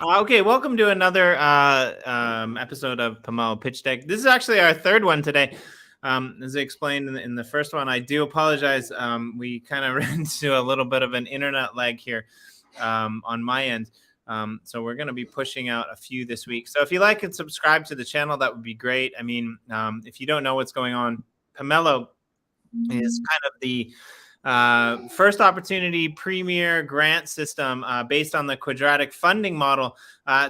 Okay, welcome to another episode of Pomelo Pitch Deck. This is actually our third one today. As I explained in the first one, I do apologize. We kind of ran into a little bit of an internet lag here on my end. So we're going to be pushing out a few this week. So if you like and subscribe to the channel, that would be great. I mean, if you don't know what's going on, Pomelo is kind of the first opportunity premier grant system based on the quadratic funding model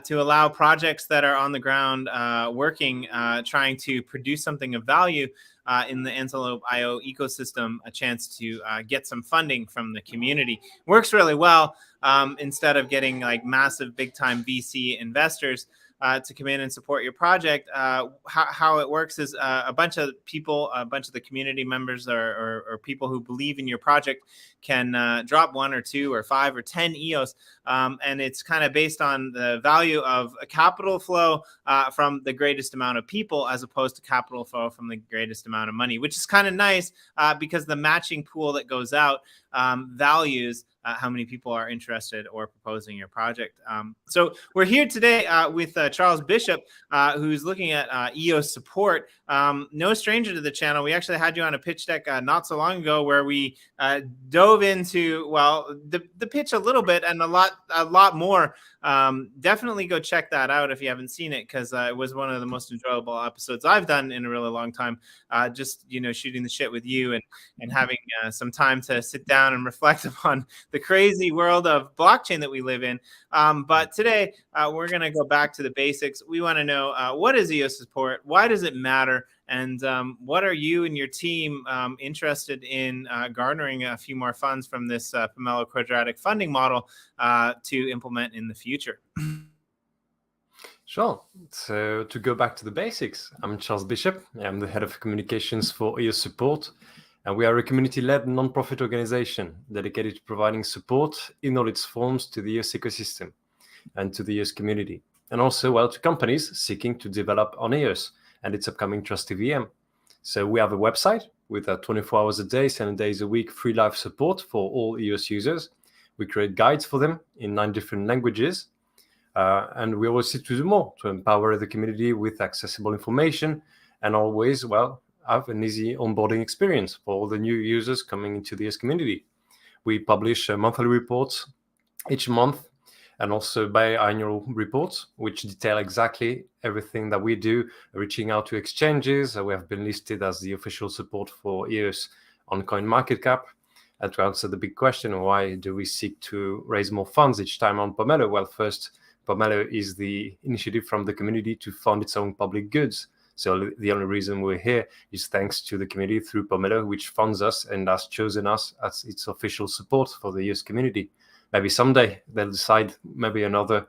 to allow projects that are on the ground working, trying to produce something of value in the Antelope IO ecosystem, a chance to get some funding from the community. Works really well. Instead of getting like massive big time VC investors to come in and support your project, how it works is a bunch of people, a bunch of the community members or people who believe in your project can drop 1 or 2 or 5 or 10 EOS. And it's kind of based on the value of a capital flow from the greatest amount of people as opposed to capital flow from the greatest amount of money, which is kind of nice because the matching pool that goes out values how many people are interested or proposing your project. So we're here today with Charles Bishop, who's looking at EOS Support. No stranger to the channel. We actually had you on a pitch deck not so long ago where we dove into, well, the pitch a little bit and a lot more. Definitely go check that out if you haven't seen it, because it was one of the most enjoyable episodes I've done in a really long time. Just, shooting the shit with you and having some time to sit down and reflect upon the crazy world of blockchain that we live in. But today we're going to go back to the basics. We want to know what is EOS Support? Why does it matter? And what are you and your team interested in garnering a few more funds from this Pomelo quadratic funding model to implement in the future? Sure. So to go back to the basics, I'm Charles Bishop. I'm the head of communications for EOS Support, and we are a community-led non-profit organization dedicated to providing support in all its forms to the EOS ecosystem and to the EOS community, and also, to companies seeking to develop on EOS and its upcoming Trusty VM. So we have a website with 24 hours a day, 7 days a week, free live support for all EOS users. We create guides for them in 9 different languages. And we always seek to do more to empower the community with accessible information and always, have an easy onboarding experience for all the new users coming into the EOS community. We publish monthly reports each month and also biannual reports, which detail exactly everything that we do, reaching out to exchanges. We have been listed as the official support for EOS on CoinMarketCap. And to answer the big question, why do we seek to raise more funds each time on Pomelo? Well, first, Pomelo is the initiative from the community to fund its own public goods. So the only reason we're here is thanks to the community through Pomelo, which funds us and has chosen us as its official support for the EOS community. Maybe someday they'll decide maybe another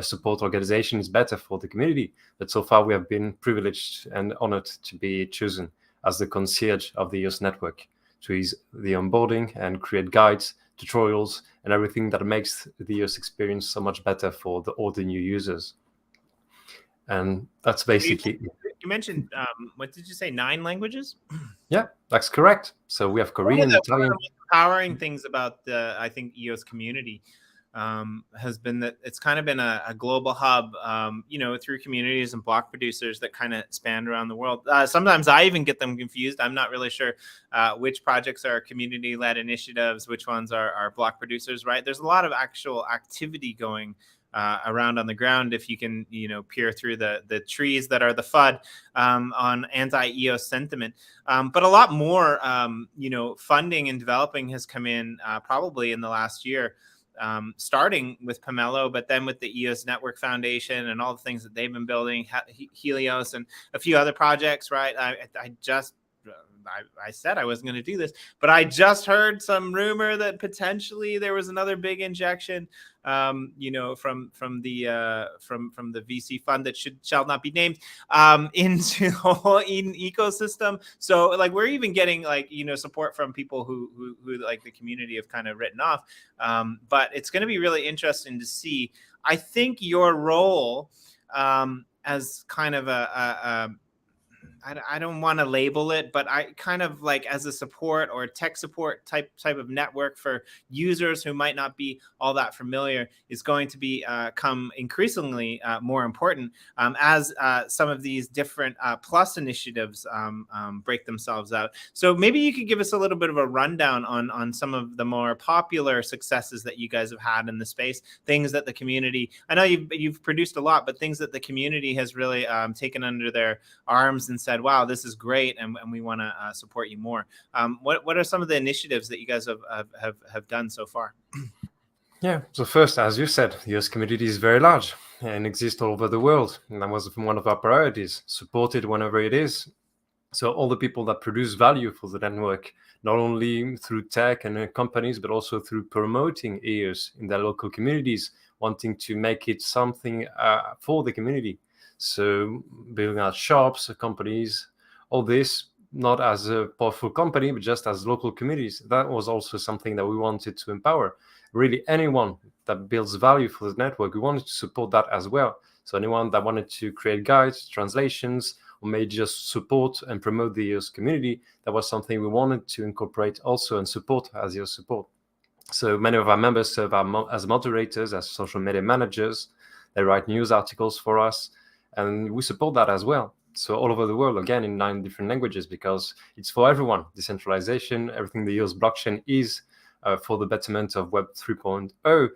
support organization is better for the community. But so far we have been privileged and honored to be chosen as the concierge of the EOS Network to ease the onboarding and create guides, tutorials, and everything that makes the EOS experience so much better for all the new users. And that's basically... You mentioned, what did you say, 9 languages? Yeah, that's correct. So we have Korean, Italian. One of the most empowering things about the, I think, EOS community has been that it's kind of been a global hub, through communities and block producers that kind of span around the world. Sometimes I even get them confused. I'm not really sure which projects are community-led initiatives, which ones are block producers, right? There's a lot of actual activity going around on the ground if you can, peer through the trees that are the FUD on anti-EOS sentiment. But a lot more, funding and developing has come in probably in the last year. Starting with Pomelo, but then with the EOS Network Foundation and all the things that they've been building, Helios and a few other projects, right? I said I wasn't going to do this, but I just heard some rumor that potentially there was another big injection, from the VC fund that shall not be named, into the whole Eden ecosystem. So like we're even getting support from people who like the community have kind of written off. But it's going to be really interesting to see. I think your role as kind of I don't want to label it, but I kind of like as a support or tech support type of network for users who might not be all that familiar is going to be come increasingly more important as some of these different plus initiatives break themselves out. So maybe you could give us a little bit of a rundown on some of the more popular successes that you guys have had in the space, things that the community, I know you've produced a lot, but things that the community has really taken under their arms and said, wow, this is great, and we want to support you more. What are some of the initiatives that you guys have done so far? Yeah, so first, as you said, the EOS community is very large and exists all over the world. And that was one of our priorities, support it whenever it is. So all the people that produce value for the network, not only through tech and companies, but also through promoting EOS in their local communities, wanting to make it something for the community. So building out shops, companies, all this, not as a powerful company, but just as local communities. That was also something that we wanted to empower. Really, anyone that builds value for the network, we wanted to support that as well. So anyone that wanted to create guides, translations, or maybe just support and promote the EOS community, that was something we wanted to incorporate also and support as EOS support. So many of our members serve as moderators, as social media managers. They write news articles for us, and we support that as well. So all over the world, again, in 9 different languages, because it's for everyone. Decentralization, everything the EOS blockchain is for the betterment of Web 3.0.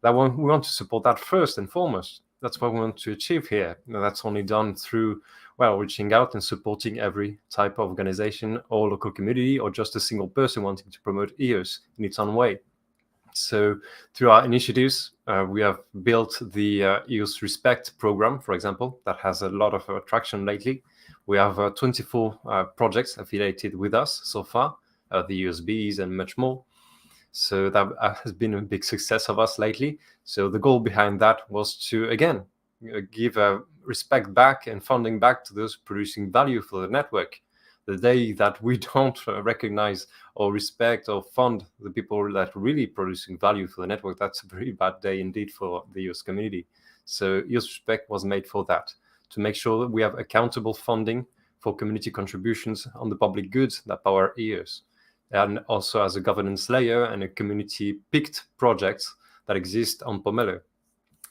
We want to support that first and foremost. That's what we want to achieve here. And that's only done through, well, reaching out and supporting every type of organization or local community or just a single person wanting to promote EOS in its own way. So through our initiatives, we have built the EOS Respect program, for example, that has a lot of traction lately. We have 24 projects affiliated with us so far, the USBs and much more. So that has been a big success of us lately. So the goal behind that was to, again, give respect back and funding back to those producing value for the network. The day that we don't recognize or respect or fund the people that are really producing value for the network, that's a very bad day indeed for the EOS community. So EOS Respect was made for that, to make sure that we have accountable funding for community contributions on the public goods that power EOS. And also as a governance layer and a community-picked projects that exist on Pomelo.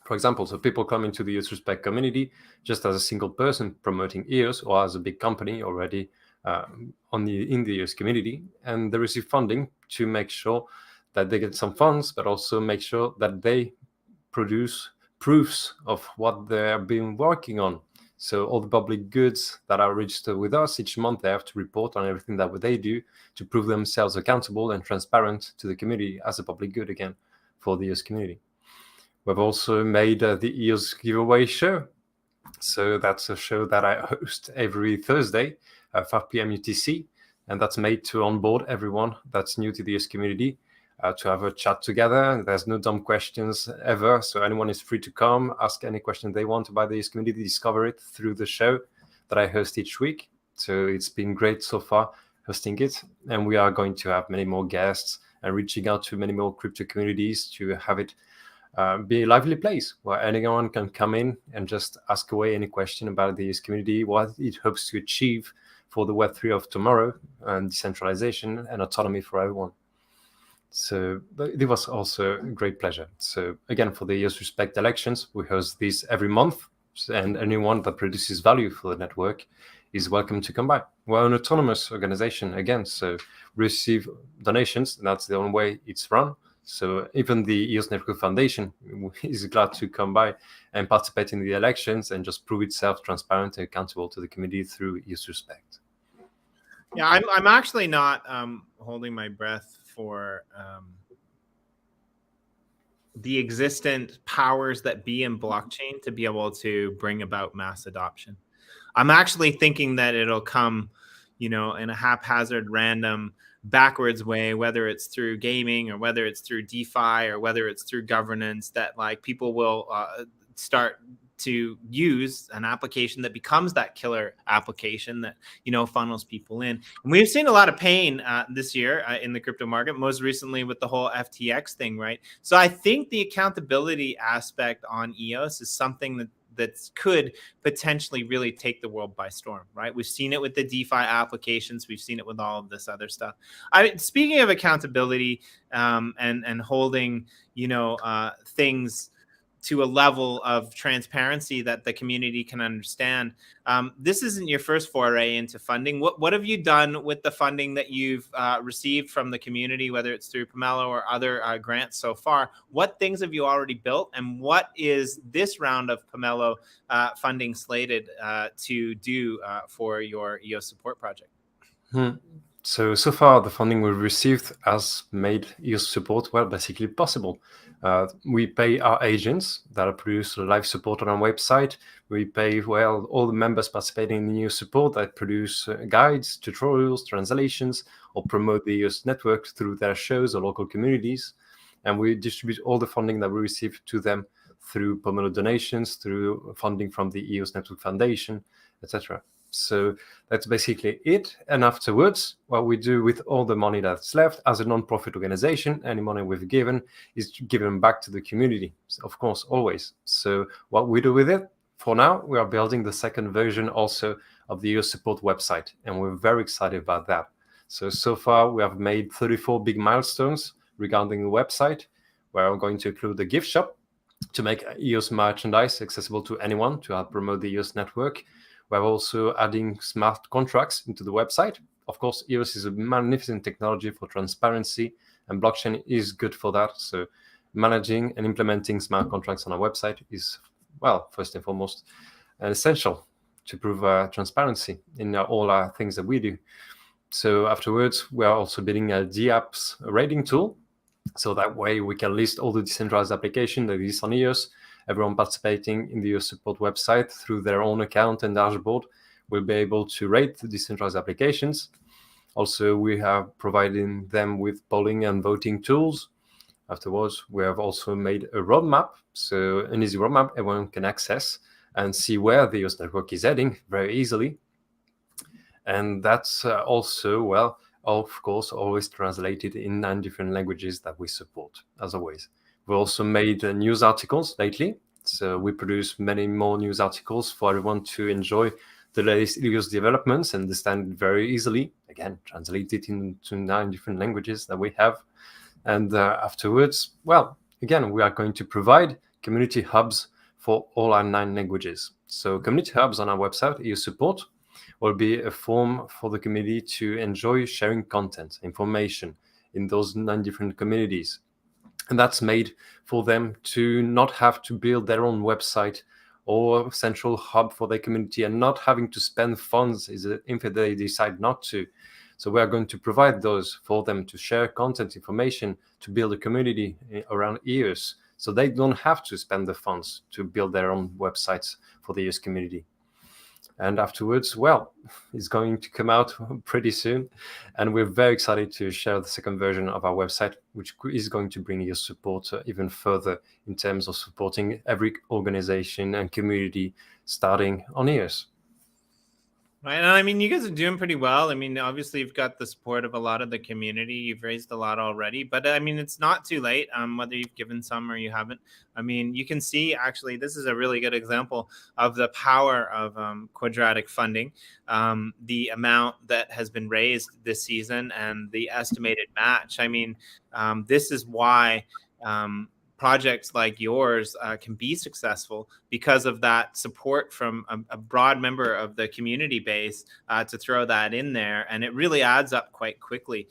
For example, so people come into the EOS Respect community just as a single person promoting EOS or as a big company already in the EOS community, and they receive funding to make sure that they get some funds, but also make sure that they produce proofs of what they've been working on. So all the public goods that are registered with us each month, they have to report on everything that they do to prove themselves accountable and transparent to the community as a public good, again, for the EOS community. We've also made the EOS giveaway show. So that's a show that I host every Thursday, 5 p.m. UTC, and that's made to onboard everyone that's new to the EOS community, to have a chat together. There's no dumb questions ever, so anyone is free to come, ask any question they want about the EOS community, discover it through the show that I host each week. So it's been great so far hosting it, and we are going to have many more guests and reaching out to many more crypto communities to have it be a lively place where anyone can come in and just ask away any question about the EOS community, what it hopes to achieve for the Web3 of tomorrow, and decentralization and autonomy for everyone. So it was also a great pleasure. So again, for the EOS Respect elections, we host these every month, and anyone that produces value for the network is welcome to come by. We're an autonomous organization, again, so we receive donations, and that's the only way it's run. So even the EOS Network Foundation is glad to come by and participate in the elections and just prove itself transparent and accountable to the community through EOS Respect. Yeah, I'm actually not holding my breath for the existent powers that be in blockchain to be able to bring about mass adoption. I'm actually thinking that it'll come, in a haphazard, random, backwards way, whether it's through gaming or whether it's through DeFi or whether it's through governance, that like people will start to use an application that becomes that killer application that, funnels people in. And we've seen a lot of pain this year in the crypto market, most recently with the whole FTX thing, right? So I think the accountability aspect on EOS is something could potentially really take the world by storm, right? We've seen it with the DeFi applications. We've seen it with all of this other stuff. Speaking of accountability and holding, things to a level of transparency that the community can understand. This isn't your first foray into funding. What have you done with the funding that you've received from the community, whether it's through Pomelo or other grants so far? What things have you already built, and what is this round of Pomelo funding slated to do for your EOS Support project? So far, the funding we've received has made EOS Support, basically possible. We pay our agents that produce live support on our website. We pay, all the members participating in EOS Support that produce guides, tutorials, translations, or promote the EOS network through their shows or local communities. And we distribute all the funding that we receive to them through Pomelo donations, through funding from the EOS Network Foundation, etc. So that's basically it. And afterwards, what we do with all the money that's left as a non-profit organization, any money we've given is given back to the community, of course, always. So what we do with it, for now, we are building the second version also of the EOS Support website, and we're very excited about that. So far, we have made 34 big milestones regarding the website. We're going to include the gift shop to make EOS merchandise accessible to anyone to help promote the EOS network. We're also adding smart contracts into the website. Of course, EOS is a magnificent technology for transparency, and blockchain is good for that. So managing and implementing smart contracts on our website is, first and foremost, essential to prove transparency in all our things that we do. So afterwards, we are also building a DApps rating tool. So that way we can list all the decentralized applications that exist on EOS. Everyone participating in the EOS Support website through their own account and dashboard will be able to rate the decentralized applications. Also, we have provided them with polling and voting tools. Afterwards, we have also made a roadmap, so an easy roadmap everyone can access and see where the EOS network is heading very easily. And that's also, of course, always translated in 9 different languages that we support, as always. We also made news articles lately. So we produce many more news articles for everyone to enjoy the latest EOS developments and understand very easily. Again, translated into 9 different languages that we have. And afterwards, again, we are going to provide community hubs for all our 9 languages. So community hubs on our website, EOS Support, will be a forum for the community to enjoy sharing content, information in those 9 different communities. And that's made for them to not have to build their own website or central hub for their community and not having to spend funds if they decide not to. So we are going to provide those for them to share content, information, to build a community around EOS. So they don't have to spend the funds to build their own websites for the EOS community. And afterwards, it's going to come out pretty soon. And we're very excited to share the second version of our website, which is going to bring EOS Support even further in terms of supporting every organization and community starting on EOS. Right. And I mean, you guys are doing pretty well. I mean, obviously, you've got the support of a lot of the community. You've raised a lot already. But I mean, it's not too late, whether you've given some or you haven't. I mean, you can see, actually, this is a really good example of the power of quadratic funding, the amount that has been raised this season and the estimated match. I mean, this is why projects like yours can be successful because of that support from a broad member of the community base to throw that in there. And it really adds up quite quickly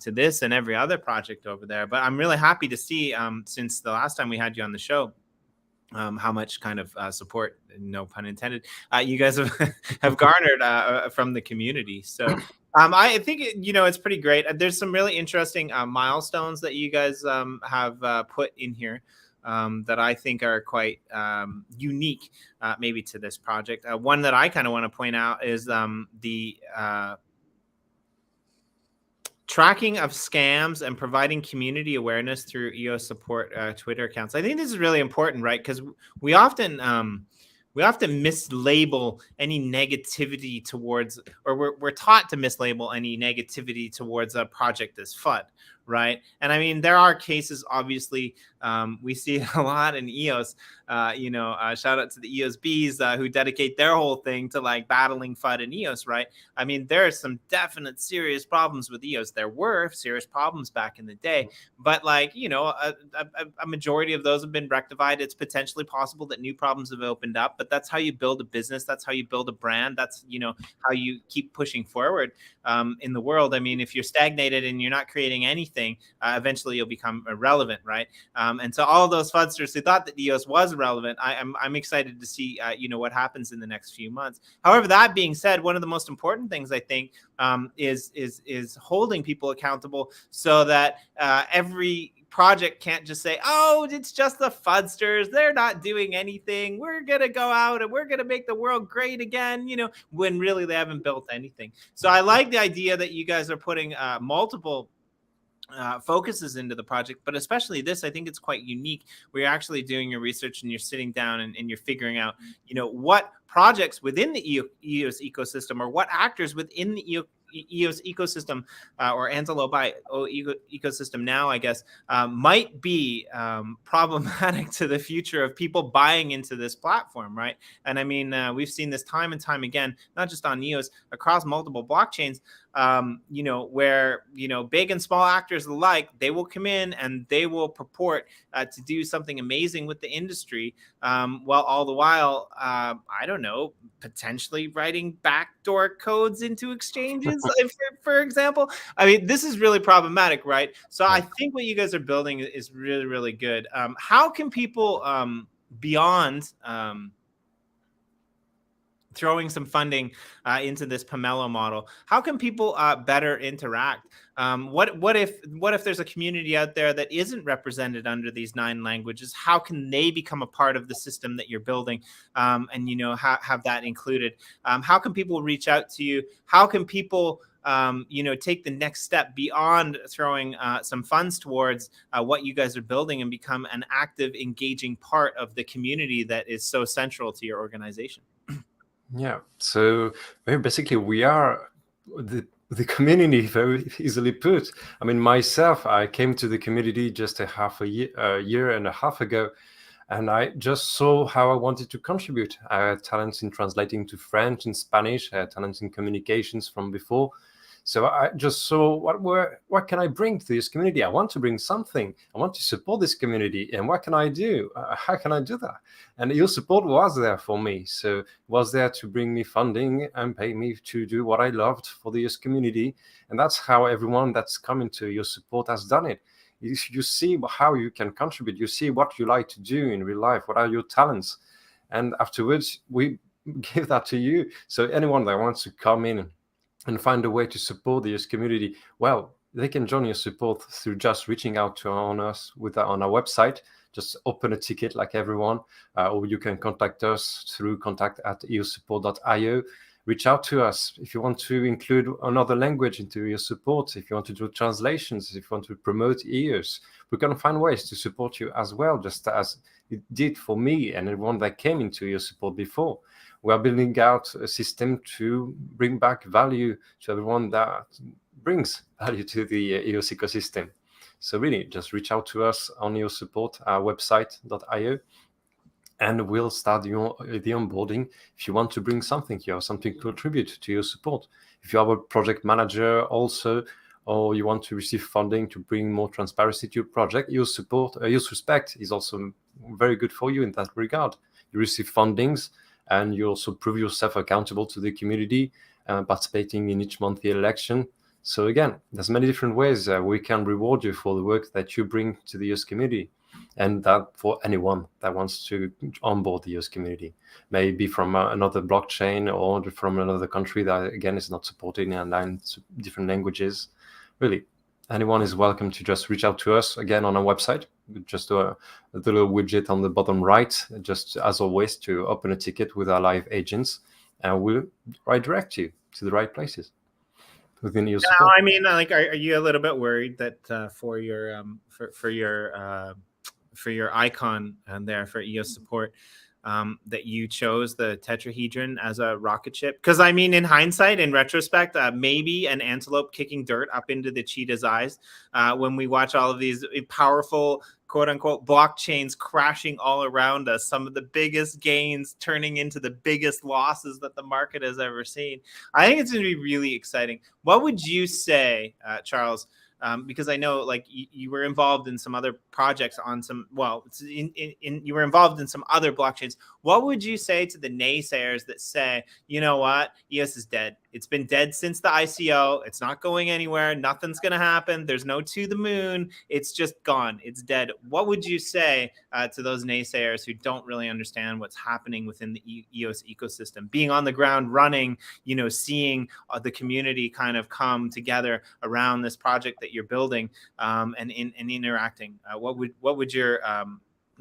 to this and every other project over there. But I'm really happy to see, since the last time we had you on the show, how much kind of support, no pun intended, you guys have garnered from the community. So I think, it's pretty great. There's some really interesting milestones that you guys have put in here that I think are quite unique, maybe to this project. One that I kind of want to point out is the tracking of scams and providing community awareness through EOS Support Twitter accounts. I think this is really important, right? Because we often mislabel any negativity towards, or we're taught to mislabel any negativity towards a project as FUD, right? And I mean, there are cases, obviously, We see it a lot in EOS. Shout out to the EOS bees who dedicate their whole thing to like battling FUD and EOS, right? I mean, there are some definite serious problems with EOS. There were serious problems back in the day, but like, a majority of those have been rectified. It's potentially possible that new problems have opened up, but that's how you build a business. That's how you build a brand. That's, how you keep pushing forward in the world. I mean, if you're stagnated and you're not creating anything, eventually you'll become irrelevant, right? And so all of those FUDsters who thought that EOS was relevant, I'm excited to see, what happens in the next few months. However, that being said, one of the most important things I think is holding people accountable so that every project can't just say, oh, it's just the FUDsters, they're not doing anything, we're gonna go out and we're gonna make the world great again, when really they haven't built anything. So I like the idea that you guys are putting multiple focuses into the project, but especially this, I think it's quite unique. We're actually doing your research and you're sitting down and you're figuring out, what projects within the EOS ecosystem or what actors within the EOS ecosystem or Antelope ecosystem now, I guess, might be problematic to the future of people buying into this platform, right? And I mean, we've seen this time and time again, not just on EOS, across multiple blockchains, where, big and small actors alike, they will come in and they will purport to do something amazing with the industry, while all the while, I don't know, potentially writing backdoor codes into exchanges, for example. I mean, this is really problematic, right? So I think what you guys are building is really, really good. How can people, beyond throwing some funding into this Pomelo model, how can people better interact? What if there's a community out there that isn't represented under these 9 languages? How can they become a part of the system that you're building, and have that included? How can people reach out to you? How can people take the next step beyond throwing some funds towards what you guys are building and become an active, engaging part of the community that is so central to your organization? Yeah, so very basically we are the community, very easily put. I mean, myself, I came to the community just a year and a half ago, and I just saw how I wanted to contribute. I had talents in translating to French and Spanish. I had talents in communications from before. So I just saw what can I bring to this community? I want to bring something. I want to support this community. And what can I do? How can I do that? And your support was there for me. So it was there to bring me funding and pay me to do what I loved for the EOS community. And that's how everyone that's coming to your support has done it. You see how you can contribute. You see what you like to do in real life. What are your talents? And afterwards, we give that to you. So anyone that wants to come in and find a way to support the EOS community, well, they can join your support through just reaching out to us on our website. Just open a ticket like everyone, or you can contact us through contact@eosupport.io. Reach out to us if you want to include another language into your support, if you want to do translations, if you want to promote EOS. We're going to find ways to support you as well, just as it did for me and everyone that came into your support before. We are building out a system to bring back value to everyone that brings value to the EOS ecosystem. So really, just reach out to us on EOS Support, our website.io, and we'll start the onboarding if you want to bring something here, something to contribute to your support. If you are a project manager also, or you want to receive funding to bring more transparency to your project, EOS Support, EOS Respect is also very good for you in that regard. You receive fundings, and you also prove yourself accountable to the community, participating in each monthly election. So again, there's many different ways we can reward you for the work that you bring to the EOS community, and that for anyone that wants to onboard the EOS community, maybe from another blockchain or from another country that again is not supported in 9 different languages. Really, anyone is welcome to just reach out to us again on our website. Just a little widget on the bottom right, just as always, to open a ticket with our live agents, and we'll redirect you to the right places within EOS Support. Now, I mean, like, are you a little bit worried that for your icon and there for EOS Support, that you chose the tetrahedron as a rocket ship? Because I mean, in hindsight, in retrospect, maybe an antelope kicking dirt up into the cheetah's eyes when we watch all of these powerful quote unquote blockchains crashing all around us, some of the biggest gains turning into the biggest losses that the market has ever seen. I think it's going to be really exciting. What would you say, Charles? Because I know like you were involved in some other projects on some, well, you were involved in some other blockchains. What would you say to the naysayers that say, you know what, EOS is dead. It's been dead since the ICO. It's not going anywhere. Nothing's going to happen. There's no to the moon. It's just gone. It's dead. What would you say to those naysayers who don't really understand what's happening within the EOS ecosystem, being on the ground running, seeing the community kind of come together around this project that you're building and interacting? What would your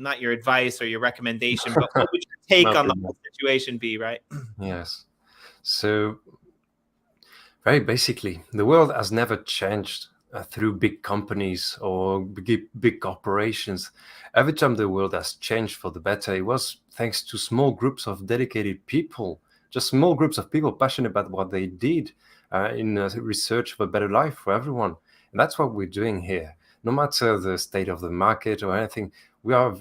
not your advice or your recommendation, but what would your take on the whole situation be, right? Yes. So very basically, the world has never changed through big companies or big corporations. Every time the world has changed for the better, it was thanks to small groups of dedicated people, just small groups of people passionate about what they did in research for a better life for everyone. And that's what we're doing here. No matter the state of the market or anything, we are,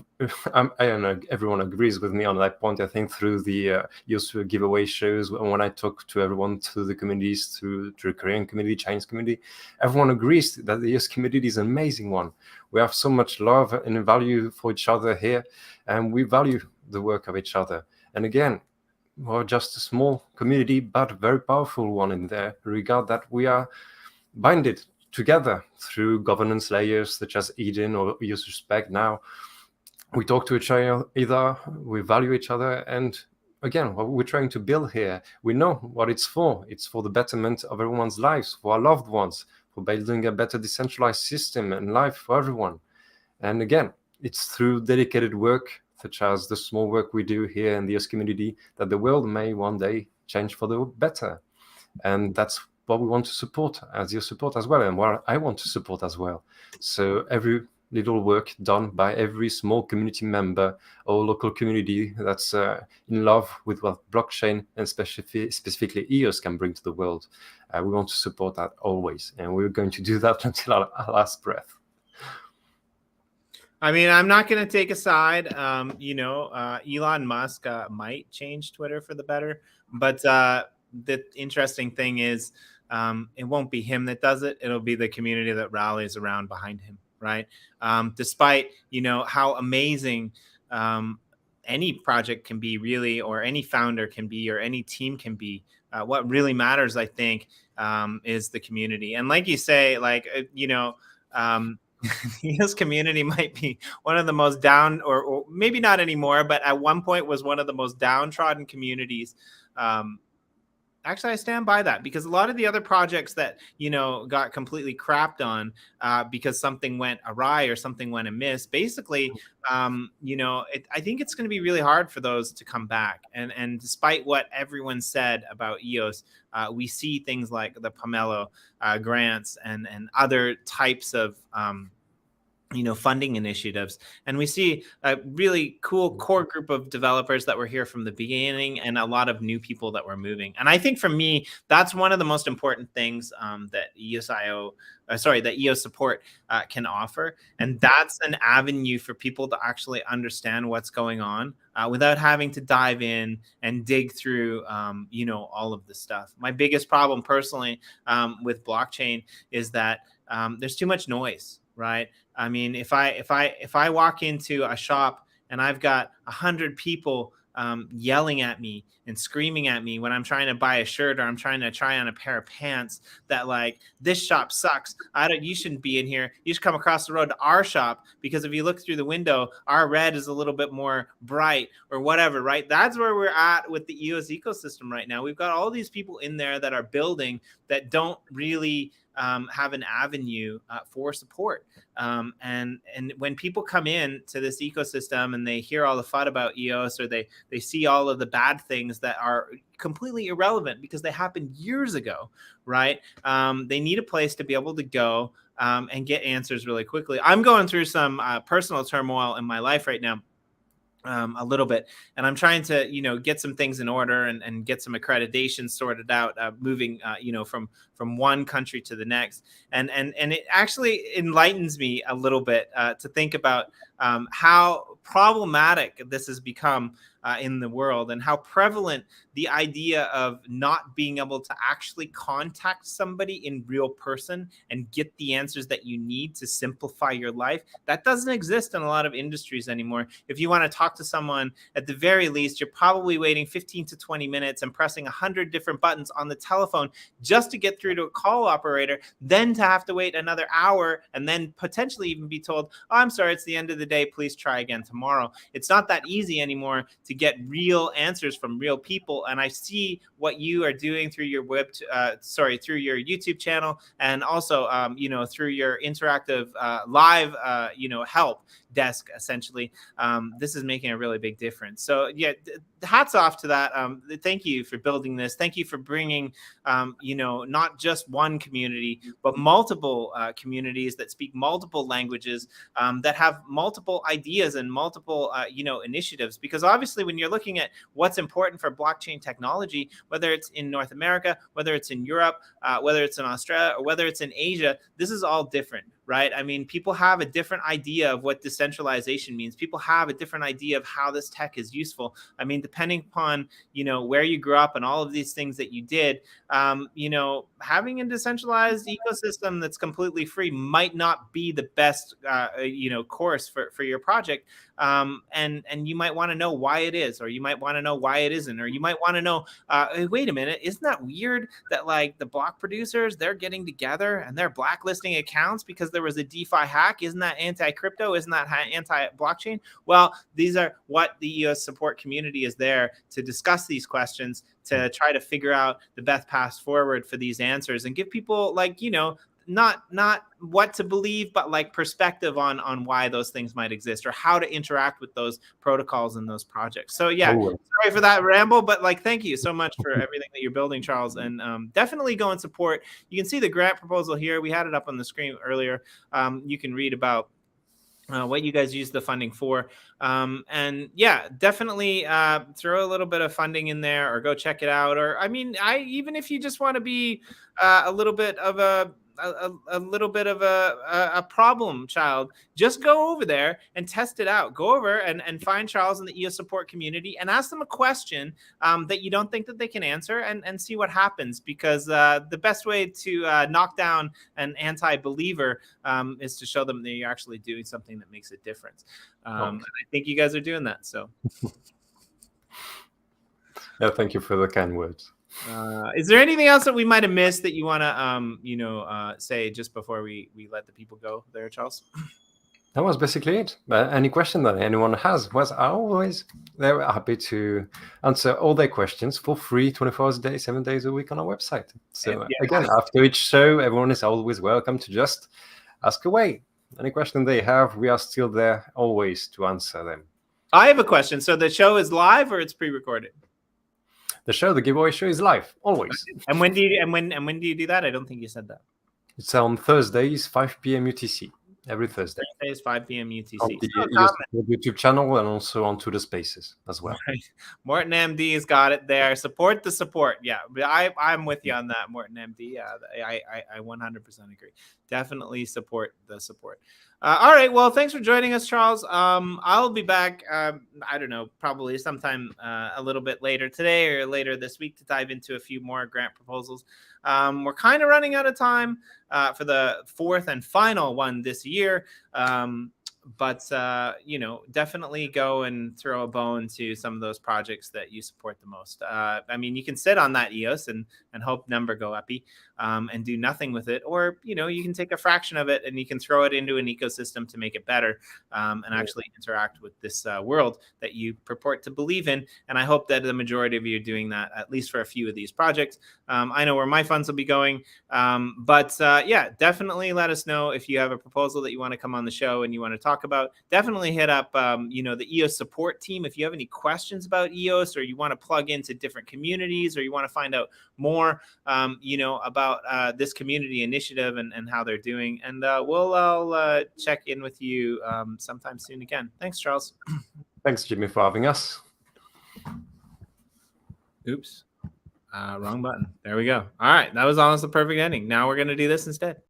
I don't know, everyone agrees with me on that point. I think through the EOS giveaway shows, when I talk to everyone, to the communities, to the Korean community, Chinese community, everyone agrees that the EOS community is an amazing one. We have so much love and value for each other here, and we value the work of each other. And again, we're just a small community, but a very powerful one in there, regard that we are binded together through governance layers such as Eden or EOS Respect. Now we talk to each other, we value each other, and again, what we're trying to build here, we know what it's for. It's for the betterment of everyone's lives, for our loved ones, for building a better decentralized system and life for everyone. And again, it's through dedicated work such as the small work we do here in the EOS community that the world may one day change for the better. And that's what we want to support as EOS Support as well, and what I want to support as well. So every little work done by every small community member or local community that's in love with what blockchain and specifically EOS can bring to the world, we want to support that always, and we're going to do that until our last breath. I mean, I'm not going to take a side. Elon Musk might change Twitter for the better, but the interesting thing is it won't be him that does it. It'll be the community that rallies around behind him, right? Despite, how amazing any project can be really, or any founder can be, or any team can be, what really matters, I think, is the community. And like you say, this community might be one of the most down, or maybe not anymore, but at one point was one of the most downtrodden communities. Actually, I stand by that, because a lot of the other projects that, got completely crapped on because something went awry or something went amiss, basically, I think it's going to be really hard for those to come back. And despite what everyone said about EOS, we see things like the Pomelo grants and other types of funding initiatives. And we see a really cool core group of developers that were here from the beginning, and a lot of new people that were moving. And I think for me, that's one of the most important things that EOS Support can offer. And that's an avenue for people to actually understand what's going on without having to dive in and dig through, all of the stuff. My biggest problem personally with blockchain is that there's too much noise, right? I mean, if I walk into a shop and I've got 100 people yelling at me and screaming at me when I'm trying to buy a shirt, or I'm trying to try on a pair of pants, that like, this shop sucks, you shouldn't be in here, you should come across the road to our shop, because if you look through the window, our red is a little bit more bright, or whatever, right? That's where we're at with the EOS ecosystem right now. We've got all these people in there that are building that don't really have an avenue for support. And when people come in to this ecosystem and they hear all the FUD about EOS, or they see all of the bad things that are completely irrelevant because they happened years ago, right? They need a place to be able to go and get answers really quickly. I'm going through some personal turmoil in my life right now. a little bit, and I'm trying to get some things in order and get some accreditation sorted out, moving from one country to the next, and it actually enlightens me a little bit to think about how problematic this has become in the world, and how prevalent the idea of not being able to actually contact somebody in real person and get the answers that you need to simplify your life. That doesn't exist in a lot of industries anymore. If you want to talk to someone, at the very least, you're probably waiting 15 to 20 minutes and pressing 100 different buttons on the telephone just to get through to a call operator, then to have to wait another hour and then potentially even be told, oh, I'm sorry, it's the end of the day, please try again tomorrow. It's not that easy anymore to get real answers from real people. And I see what you are doing through your through your YouTube channel, and also through your interactive live help desk, essentially. This is making a really big difference. So yeah, hats off to that. Thank you for building this. Thank you for bringing not just one community, but multiple communities that speak multiple languages, that have multiple ideas and multiple initiatives. Because obviously, when you're looking at what's important for blockchain technology, whether it's in North America, whether it's in Europe, whether it's in Australia, or whether it's in Asia, this is all different, right? I mean, people have a different idea of what decentralization means. People have a different idea of how this tech is useful. I mean, depending upon, where you grew up and all of these things that you did, having a decentralized ecosystem that's completely free might not be the best, course for your project. And you might want to know why it is, or you might want to know why it isn't, or you might want to know, wait a minute, isn't that weird that like the block producers, they're getting together and they're blacklisting accounts because there was a DeFi hack? Isn't that anti-crypto? Isn't that anti-blockchain? Well, these are what the EOS support community is there to discuss these questions, to try to figure out the best path forward for these answers, and give people not what to believe, but like perspective on why those things might exist, or how to interact with those protocols and those projects. So yeah, sorry for that ramble, but thank you so much for everything that you're building, Charles, and definitely go and support. You can see the grant proposal here. We had it up on the screen earlier. You can read about what you guys use the funding for. And yeah, definitely throw a little bit of funding in there, or go check it out. Or even if you just want to be a little bit of a problem child, just go over there and test it out. Go over and find Charles in the EOS support community and ask them a question that you don't think that they can answer, and see what happens. Because the best way to knock down an anti-believer is to show them that you're actually doing something that makes a difference. And I think you guys are doing that. So yeah, thank you for the kind words. Is there anything else that we might have missed that you want to say just before we let the people go there, Charles? That was basically it. Any question that anyone has, they're happy to answer all their questions for free, 24 hours a day, 7 days a week on our website. So again, after each show, everyone is always welcome to just ask away. Any question they have, we are still there always to answer them. I have a question. So the show is live or it's pre-recorded? The giveaway show is live, always. And when do you do that? I don't think you said that. It's on Thursdays, 5 p.m. UTC. Every Thursday. Thursdays, 5 p.m. UTC. On the YouTube channel, and also onto the Spaces as well. Right. Morton MD's got it there. Support the support. Yeah, I'm with you on that, Morton MD. I 100% agree. Definitely support the support. All right. Well, thanks for joining us, Charles. I'll be back, I don't know, probably sometime a little bit later today or later this week to dive into a few more grant proposals. We're kind of running out of time for the fourth and final one this year. But definitely go and throw a bone to some of those projects that you support the most. You can sit on that EOS and hope number go uppy and do nothing with it, or you can take a fraction of it and you can throw it into an ecosystem to make it better, and actually interact with this world that you purport to believe in. And I hope that the majority of you are doing that, at least for a few of these projects. I know where my funds will be going, but definitely let us know if you have a proposal that you want to come on the show and you want to talk about. Definitely hit up the EOS support team if you have any questions about EOS, or you want to plug into different communities, or you want to find out more about this community initiative and how they're doing. And I'll check in with you sometime soon again. Thanks, Charles. Thanks, Jimmy, for having us. Oops. Wrong button. There we go. All right. That was almost the perfect ending. Now we're going to do this instead.